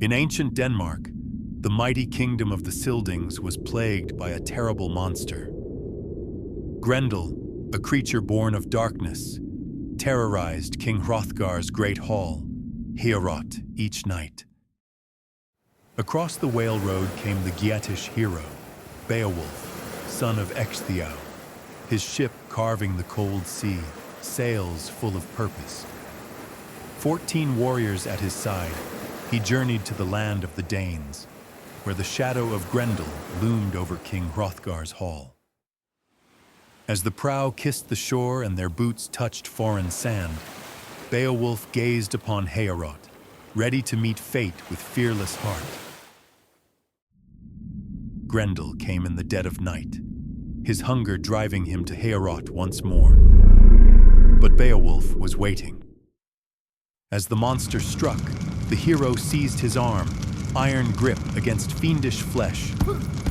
In ancient Denmark, the mighty kingdom of the Sildings was plagued by a terrible monster. Grendel, a creature born of darkness, terrorized King Hrothgar's great hall, Heorot, each night. Across the Whale Road came the Geatish hero, Beowulf, son of Ecgtheow, his ship carving the cold sea, sails full of purpose. 14 warriors at his side, he journeyed to the land of the Danes, where the shadow of Grendel loomed over King Hrothgar's hall. As the prow kissed the shore and their boots touched foreign sand, Beowulf gazed upon Heorot, ready to meet fate with fearless heart. Grendel came in the dead of night, his hunger driving him to Heorot once more. But Beowulf was waiting. As the monster struck, the hero seized his arm, iron grip against fiendish flesh.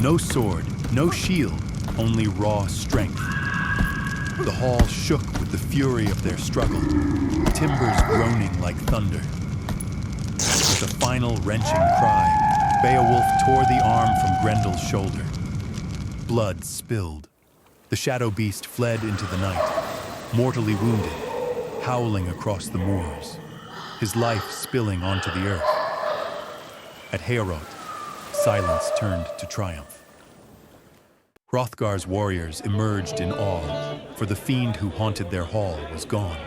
No sword, no shield, only raw strength. The hall shook with the fury of their struggle, timbers groaning like thunder. With a final wrenching cry, Beowulf tore the arm from Grendel's shoulder. Blood spilled. The shadow beast fled into the night, mortally wounded, howling across the moors, his life spilling onto the earth. At Heorot, silence turned to triumph. Hrothgar's warriors emerged in awe, for the fiend who haunted their hall was gone.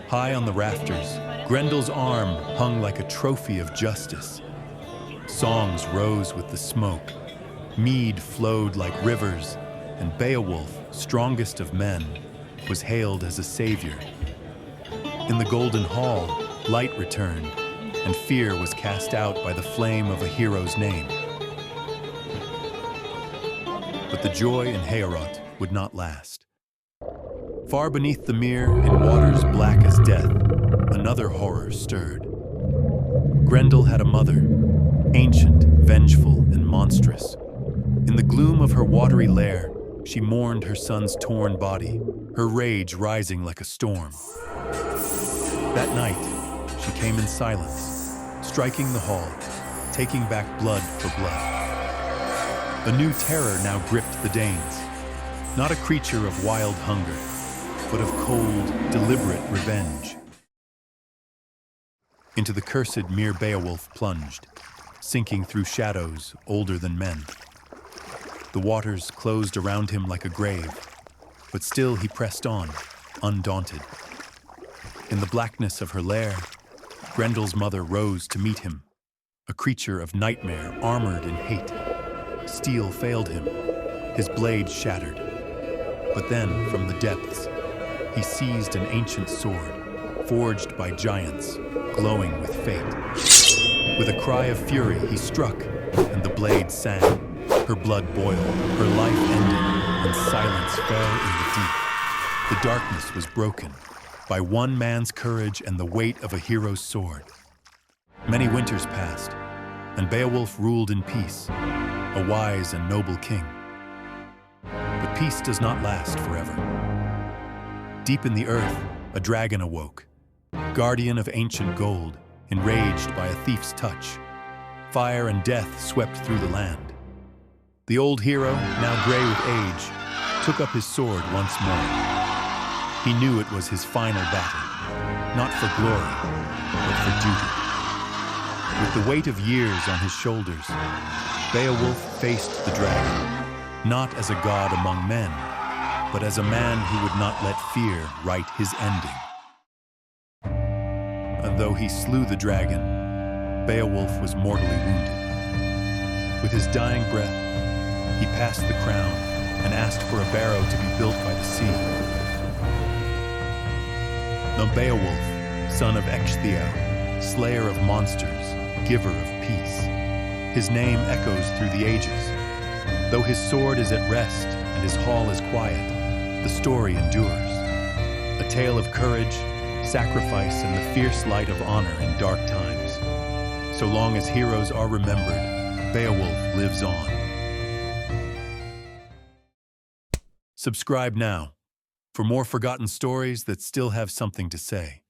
High on the rafters, Grendel's arm hung like a trophy of justice. Songs rose with the smoke, mead flowed like rivers, and Beowulf, strongest of men, was hailed as a savior. In the Golden Hall, light returned, and fear was cast out by the flame of a hero's name. But the joy in Heorot would not last. Far beneath the mere, in waters black as death, another horror stirred. Grendel had a mother, ancient, vengeful, and monstrous. In the gloom of her watery lair, she mourned her son's torn body, her rage rising like a storm. That night, she came in silence, striking the hall, taking back blood for blood. A new terror now gripped the Danes, not a creature of wild hunger, but of cold, deliberate revenge. Into the cursed mere Beowulf plunged, sinking through shadows older than men. The waters closed around him like a grave, but still he pressed on, undaunted. In the blackness of her lair, Grendel's mother rose to meet him, a creature of nightmare armored in hate. Steel failed him, his blade shattered. But then, from the depths, he seized an ancient sword, forged by giants, glowing with fate. With a cry of fury, he struck, and the blade sang. Her blood boiled, her life ended, and silence fell in the deep. The darkness was broken by one man's courage and the weight of a hero's sword. Many winters passed, and Beowulf ruled in peace, a wise and noble king. But peace does not last forever. Deep in the earth, a dragon awoke, guardian of ancient gold, enraged by a thief's touch. Fire and death swept through the land. The old hero, now gray with age, took up his sword once more. He knew it was his final battle, not for glory, but for duty. With the weight of years on his shoulders, Beowulf faced the dragon, not as a god among men, but as a man who would not let fear write his ending. And though he slew the dragon, Beowulf was mortally wounded. With his dying breath, he passed the crown and asked for a barrow to be built by the sea. Now Beowulf, son of Ecgtheow, slayer of monsters, giver of peace. His name echoes through the ages. Though his sword is at rest and his hall is quiet, the story endures. A tale of courage, sacrifice, and the fierce light of honor in dark times. So long as heroes are remembered, Beowulf lives on. Subscribe now for more forgotten stories that still have something to say.